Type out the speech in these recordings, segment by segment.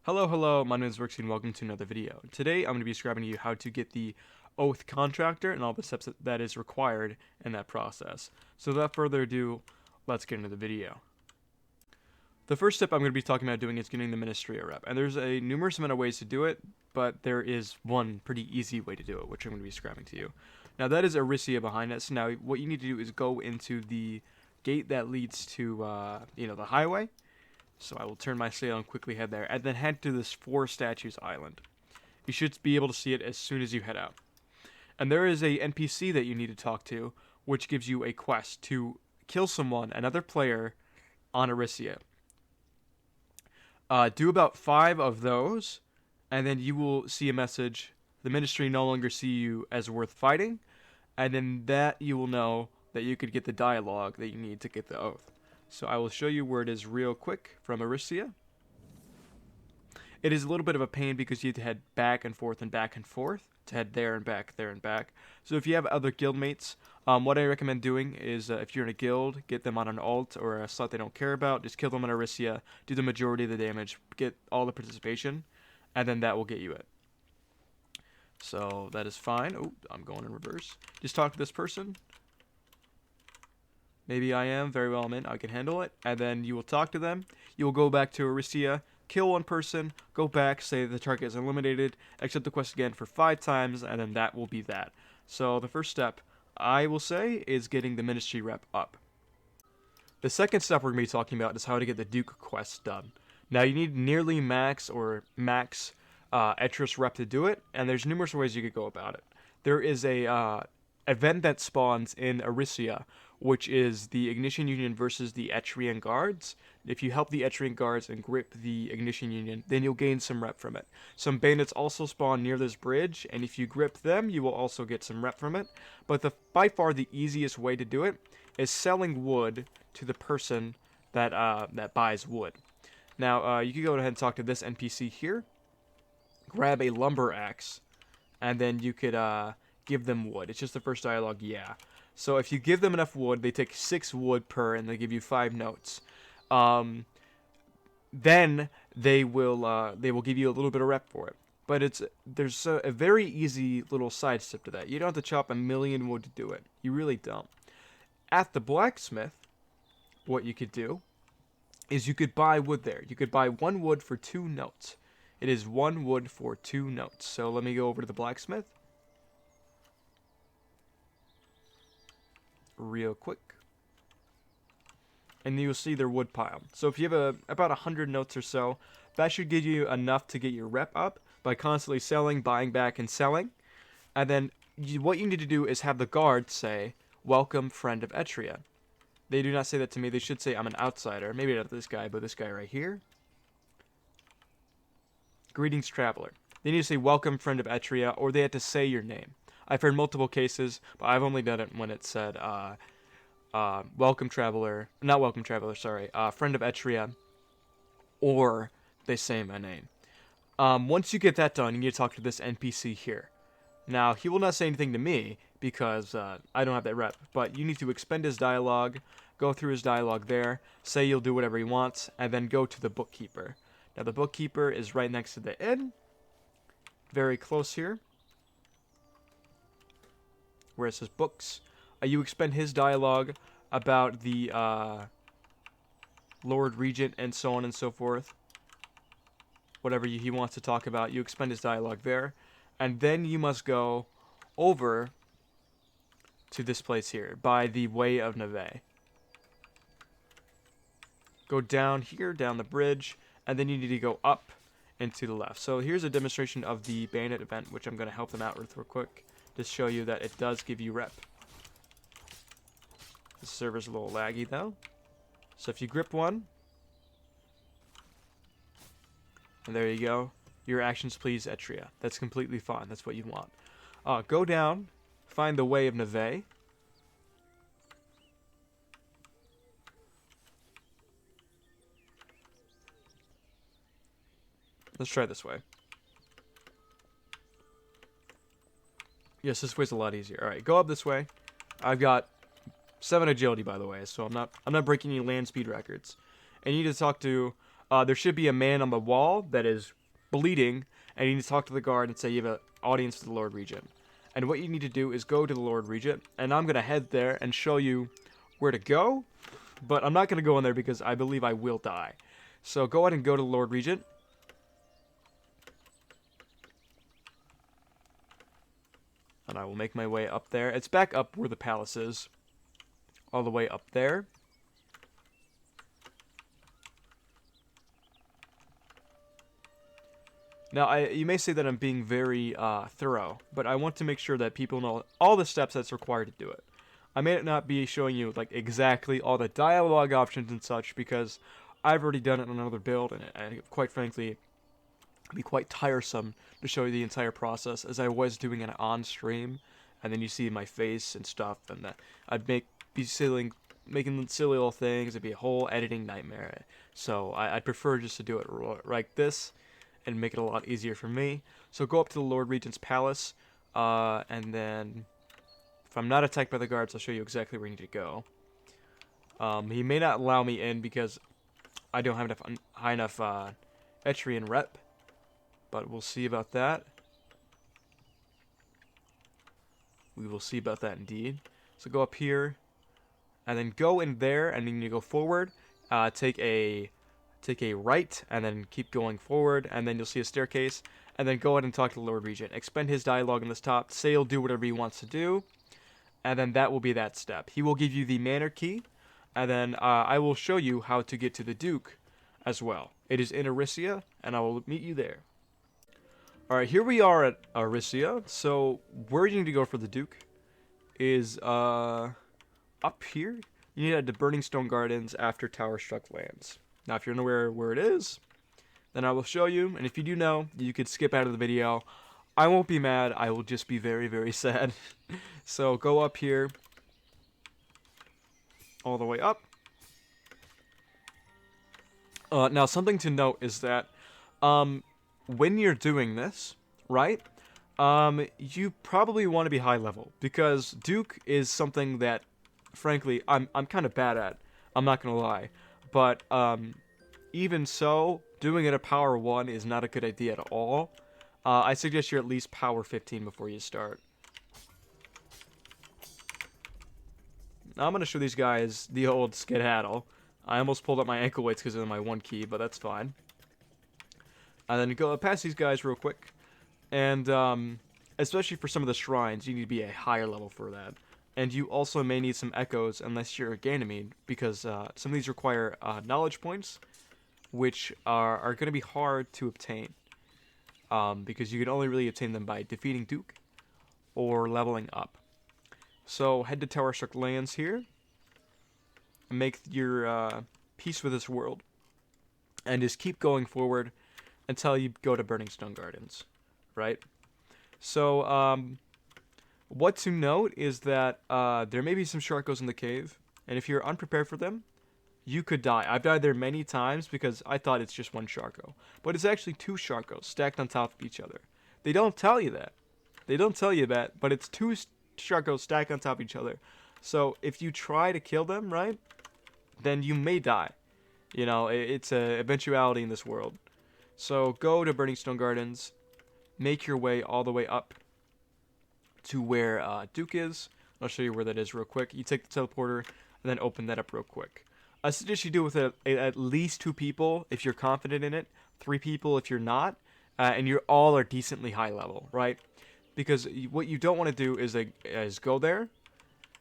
Hello, my name is Rixie and welcome to another video. Today I'm going to be describing to you how to get the oath contractor and all the steps that is required in that process. So without further ado, let's get into the video. The first step I'm going to be talking about doing is getting the Ministry rep, and there's a numerous amount of ways to do it, but there is one pretty easy way to do it, which I'm going to be describing to you. Now that is Aricia behind us. Now what you need to do is go into the gate that leads to the highway. So I will turn my sail and quickly head there, and then head to this 4 statues island. You should be able to see it as soon as you head out. And there is a NPC that you need to talk to, which gives you a quest to kill someone, another player, on Aricia. Do about 5 of those, and then you will see a message. The Ministry no longer see you as worth fighting, and then that you will know that you could get the dialogue that you need to get the oath. So I will show you where it is real quick from Aricia. It is a little bit of a pain because you have to head back and forth to head there and back, there and back. So if you have other guildmates, what I recommend doing is if you're in a guild, get them on an alt or a slot they don't care about, just kill them on Aricia, do the majority of the damage, get all the participation, and then that will get you it. So that is fine. Oh, I'm going in reverse. Just talk to this person. Maybe I am. Very well I'm in. I can handle it. And then you will talk to them. You will go back to Aricia, kill one person, go back, say the target is eliminated, accept the quest again for 5 times, and then that will be that. So the first step, I will say, is getting the Ministry rep up. The second step we're going to be talking about is how to get the Duke quest done. Now you need nearly max or max Etrean rep to do it, and there's numerous ways you could go about it. There is a event that spawns in Aricia, which is the Ignition Union versus the Etrean guards. If you help the Etrean guards and grip the Ignition Union, then you'll gain some rep from it. Some bandits also spawn near this bridge, and if you grip them, you will also get some rep from it. But by far the easiest way to do it is selling wood to the person that buys wood. Now, you can go ahead and talk to this NPC here, grab a lumber axe, and then you could give them wood. It's just the first dialogue, yeah. So if you give them enough wood, they take 6 wood per, and they give you 5 notes. Then they will give you a little bit of rep for it. But there's a very easy little side step to that. You don't have to chop a million wood to do it. You really don't. At the blacksmith, what you could do is you could buy wood there. You could buy 1 wood for 2 notes. It is 1 wood for 2 notes. So let me go over to the blacksmith real quick, and you'll see their wood pile. So if you have about 100 notes or so, that should give you enough to get your rep up by constantly selling, buying back, and selling. And then what you need to do is have the guard say, "Welcome, friend of Etrean." They do not say that to me. They should say, "I'm an outsider." Maybe not this guy, but this guy right here. "Greetings, traveler." They need to say, "Welcome, friend of Etrean," or they have to say your name. I've heard multiple cases, but I've only done it when it said, welcome traveler, not welcome traveler, sorry, friend of Etrean, or they say my name. Once you get that done, you need to talk to this NPC here. Now, he will not say anything to me, because I don't have that rep, but you need to expend his dialogue, go through his dialogue there, say you'll do whatever he wants, and then go to the bookkeeper. Now, the bookkeeper is right next to the inn, very close here, where it says books. You expend his dialogue about the Lord Regent and so on and so forth. Whatever he wants to talk about, you expend his dialogue there. And then you must go over to this place here, by the Way of Neve. Go down here, down the bridge, and then you need to go up and to the left. So here's a demonstration of the bandit event, which I'm going to help them out with real quick, to show you that it does give you rep. The server's a little laggy though. So if you grip one, and there you go, your actions please Etrean. That's completely fine. That's what you want. Go down, find the Way of Neve. Let's try this way. Yes, this way's a lot easier. Alright, go up this way. I've got 7 agility, by the way, so I'm not breaking any land speed records. And you need to talk to there should be a man on the wall that is bleeding, and you need to talk to the guard and say you have an audience with the Lord Regent. And what you need to do is go to the Lord Regent, and I'm going to head there and show you where to go, but I'm not going to go in there because I believe I will die. So go ahead and go to the Lord Regent. And I will make my way up there. It's back up where the palace is. All the way up there. Now, you may say that I'm being very thorough, but I want to make sure that people know all the steps that's required to do it. I may not be showing you like exactly all the dialogue options and such because I've already done it on another build, and quite frankly, it'd be quite tiresome to show you the entire process as I was doing it on stream, and then you see my face and stuff, and that I'd be making silly little things. It'd be a whole editing nightmare. So I'd prefer just to do it like this and make it a lot easier for me. So go up to the Lord Regent's palace, and then if I'm not attacked by the guards, I'll show you exactly where you need to go. He may not allow me in because I don't have high enough Etrean rep, but we'll see about that. We will see about that indeed. So go up here, and then go in there, and then you go forward. Take a right, and then keep going forward, and then you'll see a staircase, and then go ahead and talk to the Lord Regent. Expend his dialogue on this top. Say he'll do whatever he wants to do, and then that will be that step. He will give you the manor key, and then I will show you how to get to the Duke as well. It is in Arisia, and I will meet you there. Alright, here we are at Arisia. So where you need to go for the Duke is up here. You need to head to Burning Stone Gardens after Tower Struck lands. Now, if you're unaware where it is, then I will show you. And if you do know, you could skip out of the video. I won't be mad. I will just be very, very sad. So go up here. All the way up. Now, something to note is that when you're doing this, right, you probably want to be high level. Because Duke is something that, frankly, I'm kind of bad at. I'm not going to lie. But even so, doing it at power 1 is not a good idea at all. I suggest you're at least power 15 before you start. Now I'm going to show these guys the old skedaddle. I almost pulled up my ankle weights because of my 1 key, but that's fine. And then go past these guys real quick. And especially for some of the shrines, you need to be a higher level for that. And you also may need some echoes unless you're a Ganymede, because some of these require knowledge points, which are going to be hard to obtain. Because you can only really obtain them by defeating Duke or leveling up. So head to Tower Struck Lands here, and make your peace with this world. And just keep going forward until you go to Burning Stone Gardens, right? So, what to note is that there may be some Sharkos in the cave, and if you're unprepared for them, you could die. I've died there many times because I thought it's just one Sharko. But it's actually 2 Sharkos stacked on top of each other. They don't tell you that. They don't tell you that, but it's 2 Sharkos stacked on top of each other. So if you try to kill them, right, then you may die. You know, it's a eventuality in this world. So go to Burning Stone Gardens, make your way all the way up to where Duke is. I'll show you where that is real quick. You take the teleporter and then open that up real quick. I suggest you do it with at least 2 people if you're confident in it, 3 people if you're not, and you all are decently high level, right? Because what you don't want to do is go there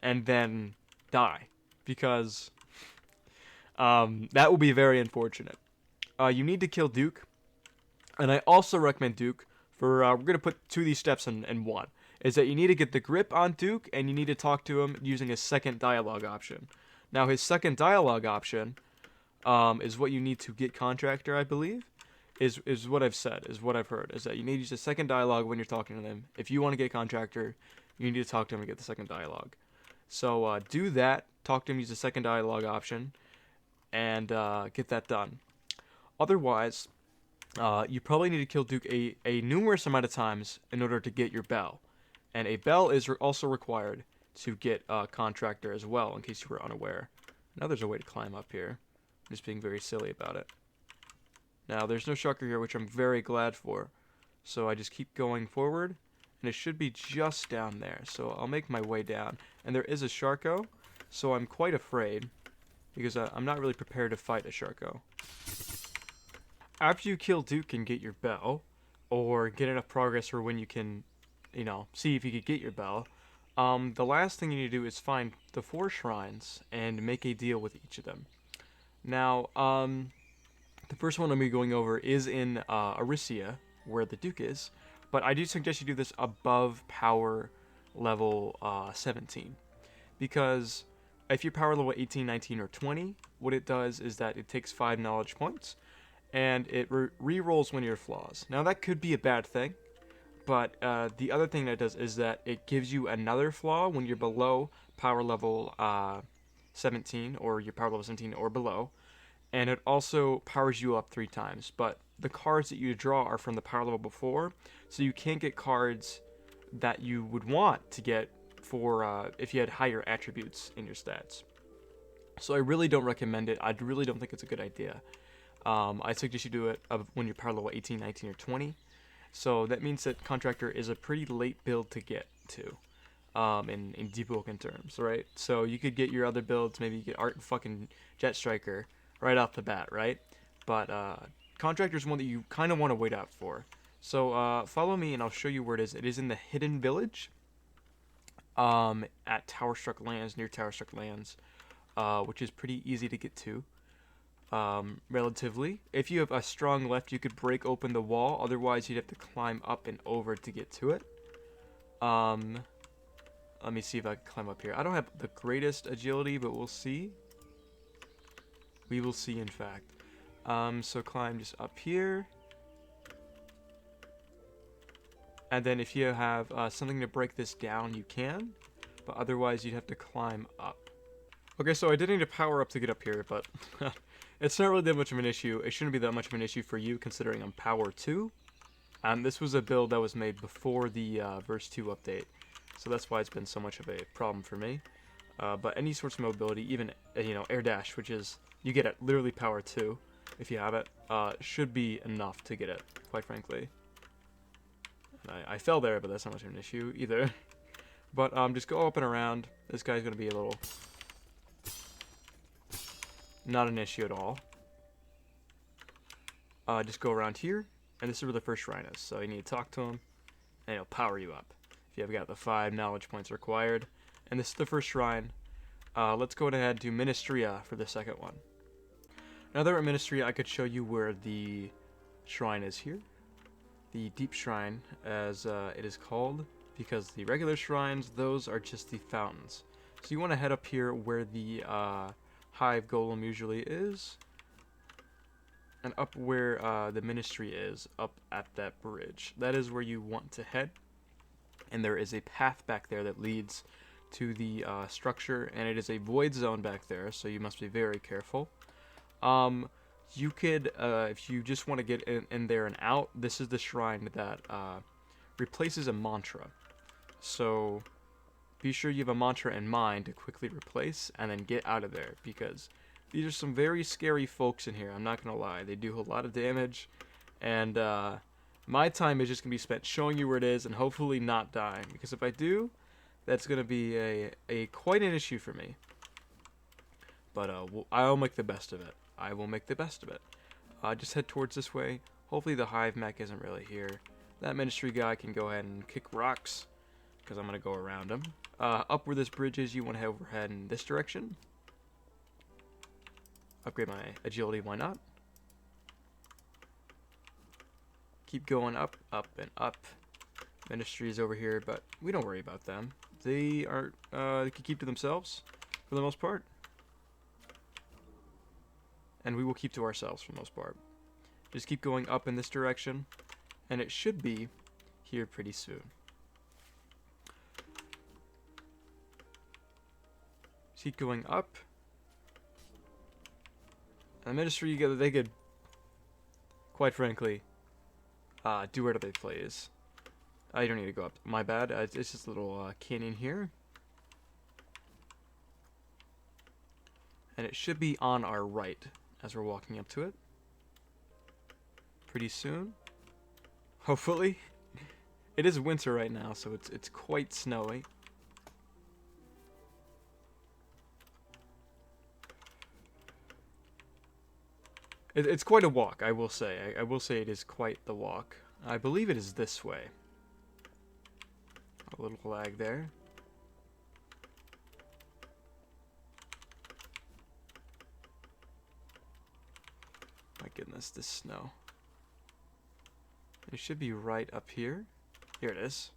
and then die, because that will be very unfortunate. You need to kill Duke, and I also recommend Duke for, we're going to put 2 of these steps in one, is that you need to get the grip on Duke, and you need to talk to him using a second dialogue option. Now, his second dialogue option is what you need to get Contractor, I believe, is what I've said, is what I've heard, is that you need to use a second dialogue when you're talking to them. If you want to get Contractor, you need to talk to him and get the second dialogue. So do that, talk to him, use the second dialogue option, and get that done. Otherwise, you probably need to kill Duke a numerous amount of times in order to get your bell. And a bell is also required to get Contractor as well, in case you were unaware. Now there's a way to climb up here. I'm just being very silly about it. Now, there's no shulker here, which I'm very glad for. So I just keep going forward, and it should be just down there. So I'll make my way down. And there is a Sharko, so I'm quite afraid, because I'm not really prepared to fight a Sharko. After you kill Duke and get your bell, or get enough progress for when you can, you know, see if you could get your bell, the last thing you need to do is find the 4 shrines and make a deal with each of them. Now, the first one I'm going to be going over is in Arisia, where the Duke is, but I do suggest you do this above power level 17, because if you're power level 18, 19, or 20, what it does is that it takes 5 knowledge points, and it re-rolls one of your flaws. Now, that could be a bad thing, but the other thing that it does is that it gives you another flaw when you're below power level 17, or you're power level 17 or below, and it also powers you up 3 times. But the cards that you draw are from the power level before, so you can't get cards that you would want to get for if you had higher attributes in your stats. So I really don't recommend it. I really don't think it's a good idea. I suggest you do it when you're power level 18, 19, or 20. So that means that Contractor is a pretty late build to get to in Deepwoken terms, right? So you could get your other builds, maybe you get Art and fucking Jet Striker right off the bat, right? But Contractor is one that you kind of want to wait out for. So follow me and I'll show you where it is. It is in the Hidden Village at Tower Struck Lands, near Tower Struck Lands, which is pretty easy to get to. Relatively. If you have a strong left, you could break open the wall. Otherwise, you'd have to climb up and over to get to it. Let me see if I can climb up here. I don't have the greatest agility, but we'll see. We will see, in fact. So climb just up here. And then if you have something to break this down, you can. But otherwise, you'd have to climb up. Okay, so I did need to power up to get up here, but it's not really that much of an issue. It shouldn't be that much of an issue for you, considering I'm power 2. And this was a build that was made before the verse 2 update. So that's why it's been so much of a problem for me. But any sorts of mobility, even, air dash, which is, you get at literally power 2, if you have it, should be enough to get it, quite frankly. I fell there, but that's not much of an issue either. But just go up and around. This guy's going to be a little... not an issue at all. Just go around here, and this is where the first shrine is. So you need to talk to him, and he'll power you up. If you've got the 5 knowledge points required. And this is the first shrine. Let's go ahead and do Ministria for the second one. Now that we're at Ministria, I could show you where the shrine is here. The Deep Shrine, as it is called, because the regular shrines, those are just the fountains. So you want to head up here where the Hive Golem usually is, and up where the Ministry is, up at that bridge. That is where you want to head, and there is a path back there that leads to the structure, and it is a void zone back there, so you must be very careful. You could, if you just want to get in there and out, this is the shrine that replaces a mantra. So be sure you have a mantra in mind to quickly replace and then get out of there, because these are some very scary folks in here, I'm not going to lie. They do a lot of damage, and my time is just going to be spent showing you where it is and hopefully not dying, because if I do, that's going to be a quite an issue for me. But I'll make the best of it. I will make the best of it. Just head towards this way. Hopefully the Hive mech isn't really here. That Ministry guy can go ahead and kick rocks, because I'm going to go around him. Up where this bridge is, you want to head in this direction. Upgrade my agility, why not? Keep going up, up, and up. Ministry is over here, but we don't worry about them. They are, they can keep to themselves, for the most part. And we will keep to ourselves for the most part. Just keep going up in this direction, and it should be here pretty soon. Just keep going up. And the Ministry, they could, quite frankly, do whatever they please. You don't need to go up. My bad. It's just a little canyon here. And it should be on our right as we're walking up to it. pretty soon. Hopefully. It is winter right now, so it's quite snowy. It's quite a walk, I will say. I will say it is quite the walk. I believe it is this way. A little lag there. My goodness, this snow. It should be right up here. Here it is.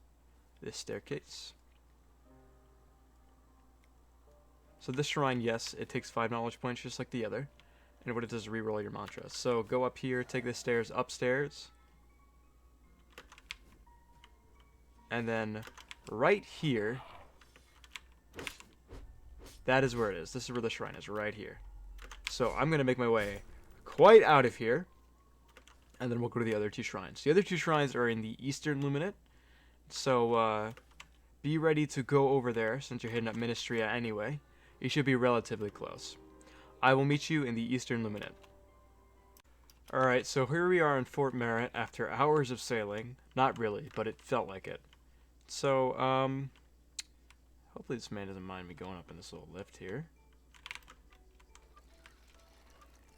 This staircase. So this shrine, yes, it takes 5 knowledge points just like the other. And what it does is reroll your mantra. So go up here, take the stairs upstairs. And then right here, that is where it is. This is where the shrine is, right here. So I'm going to make my way quite out of here. And then we'll go to the other 2 shrines. The other 2 shrines are in the Eastern Luminate. So be ready to go over there since you're hitting up Ministria anyway. You should be relatively close. I will meet you in the Eastern Luminate. Alright, so here we are in Fort Merritt after hours of sailing. Not really, but it felt like it. So, hopefully this man doesn't mind me going up in this little lift here.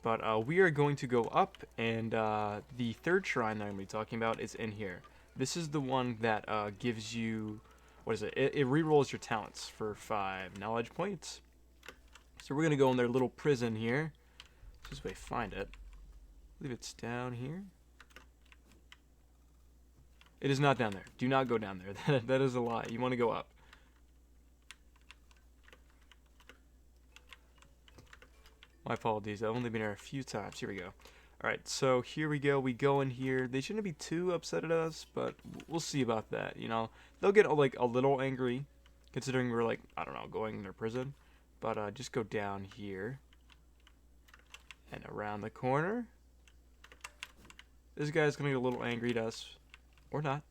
But we are going to go up, and the 3rd shrine that I'm going to be talking about is in here. This is the one that gives you, what is it? It rerolls your talents for 5 knowledge points. So we're going to go in their little prison here. This is where I find it. I believe it's down here. It is not down there. Do not go down there. That is a lie. You want to go up. My apologies. I've only been here a few times. Here we go. Alright, so here we go. We go in here. They shouldn't be too upset at us, but we'll see about that. You know, they'll get like a little angry, considering we're like, I don't know, going in their prison. But just go down here and around the corner. This guy's gonna get a little angry at us, or not.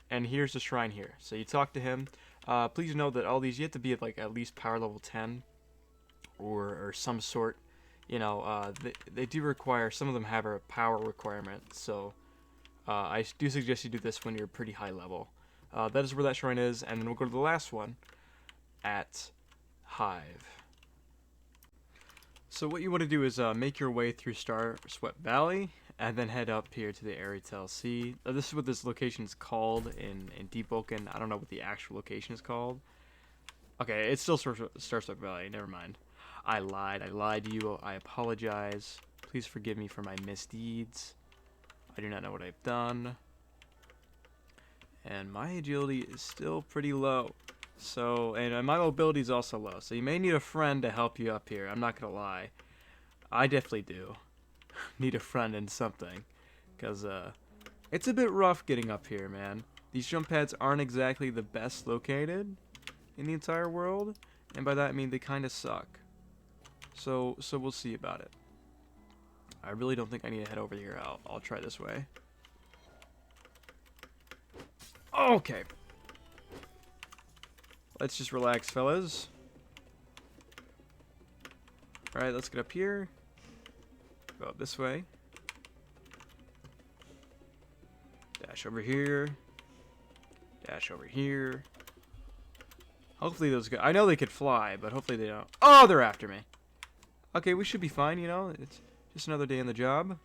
And here's the shrine here. So you talk to him. Please know that all these you have to be at like at least power level 10, or some sort. You know, they do require. Some of them have a power requirement. So I do suggest you do this when you're pretty high level. That is where that shrine is, and then we'll go to the last one at Hive. So what you want to do is make your way through Star Swept Valley, and then head up here to the Aritel Sea. This is what this location is called in Deepwoken. I don't know what the actual location is called. Okay, it's still Star Swept Valley. Never mind. I lied to you. I apologize. Please forgive me for my misdeeds. I do not know what I've done. And my agility is still pretty low. So, and my mobility is also low. So you may need a friend to help you up here. I'm not going to lie. I definitely do need a friend in something. Because it's a bit rough getting up here, man. These jump pads aren't exactly the best located in the entire world. And by that I mean they kind of suck. So we'll see about it. I really don't think I need to head over here. I'll try this way. Okay. Let's just relax, fellas. Alright, let's get up here. Go up this way. Dash over here. Dash over here. Hopefully those guys... I know they could fly, but hopefully they don't. Oh, they're after me. Okay, we should be fine, you know. It's just another day on the job.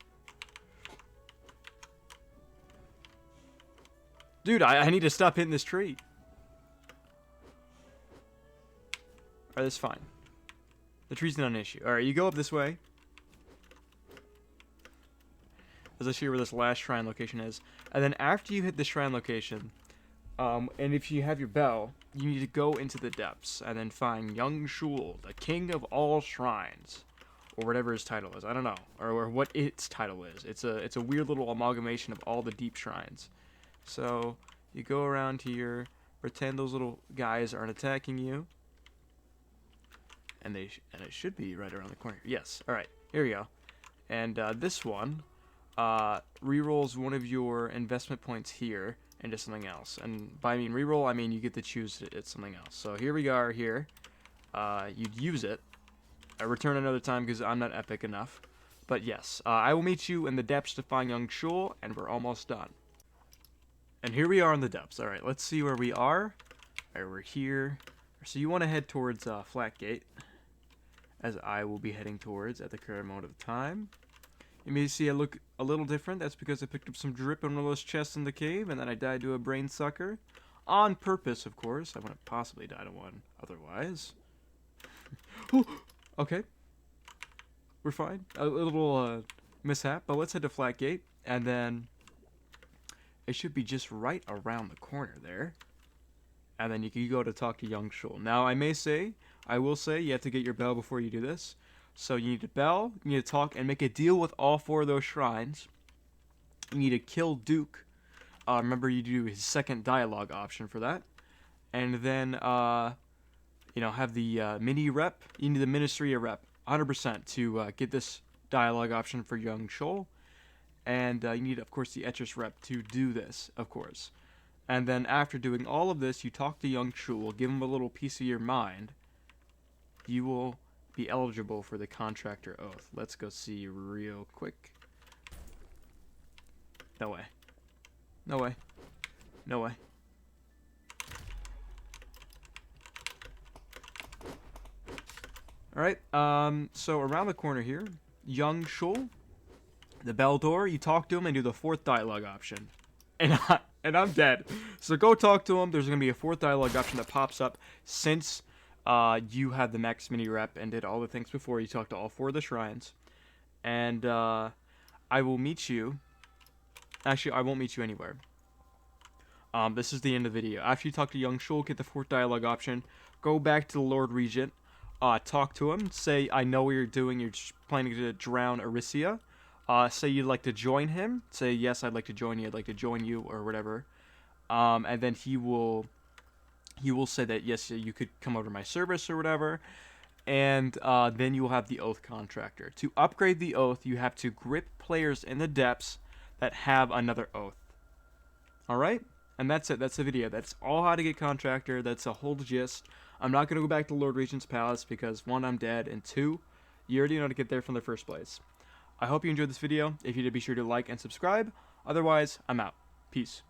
Dude, I need to stop hitting this tree. Alright, that's fine. The tree's not an issue. Alright, you go up this way. As I show you where this last shrine location is. And then after you hit the shrine location, and if you have your bell, you need to go into the depths and then find Young Shul, the king of all shrines. Or whatever his title is. I don't know. Or what its title is. It's a weird little amalgamation of all the deep shrines. So, you go around here, pretend those little guys aren't attacking you. And it should be right around the corner. Yes. Alright. Here we go. And this one rerolls one of your investment points here into something else. And by I mean reroll, I mean you get to choose it's something else. So here we are here. You'd use it. I return another time because I'm not epic enough. But yes, I will meet you in the depths to find young Shul, and we're almost done. And here we are in the depths. Alright, let's see where we are. Alright, we're here. So you want to head towards Flatgate, as I will be heading towards at the current moment of time. You may see I look a little different. That's because I picked up some drip in one of those chests in the cave, and then I died to a brain sucker. On purpose, of course. I wouldn't possibly die to one otherwise. Okay. We're fine. A little mishap, but let's head to Flatgate, and then it should be just right around the corner there. And then you can go to talk to young Shul. Now, I will say, you have to get your bell before you do this. So you need a bell, you need to talk, and make a deal with all 4 of those shrines. You need to kill Duke. Remember, you do his second dialogue option for that. And then, have the mini rep. You need the Ministry of Rep, 100%, to get this dialogue option for young Shul. And you need, of course, the Etrean rep to do this, of course. And then after doing all of this, you talk to young Shul, give him a little piece of your mind. You will be eligible for the Contractor Oath. Let's go see real quick. No way. No way. No way. Alright, so around the corner here, young Shul, the bell door, you talk to him and do the 4th dialogue option. And I'm dead. So go talk to him. There's going to be a 4th dialogue option that pops up since you had the max mini rep and did all the things before. You talked to all 4 of the shrines. And I will meet you. Actually, I won't meet you anywhere. This is the end of the video. After you talk to young Shul, get the 4th dialogue option. Go back to the Lord Regent. Talk to him. Say, I know what you're doing. You're planning to drown Aricia. Say you'd like to join him. Say, yes, I'd like to join you. I'd like to join you, or whatever. And then he will say that, yes, you could come over to my service or whatever. And then you will have the Oath Contractor. To upgrade the Oath, you have to grip players in the depths that have another Oath. Alright? And that's it. That's the video. That's all how to get Contractor. That's the whole gist. I'm not going to go back to Lord Regent's Palace because, 1, I'm dead, and 2, you already know how to get there from the first place. I hope you enjoyed this video. If you did, be sure to like and subscribe. Otherwise, I'm out. Peace.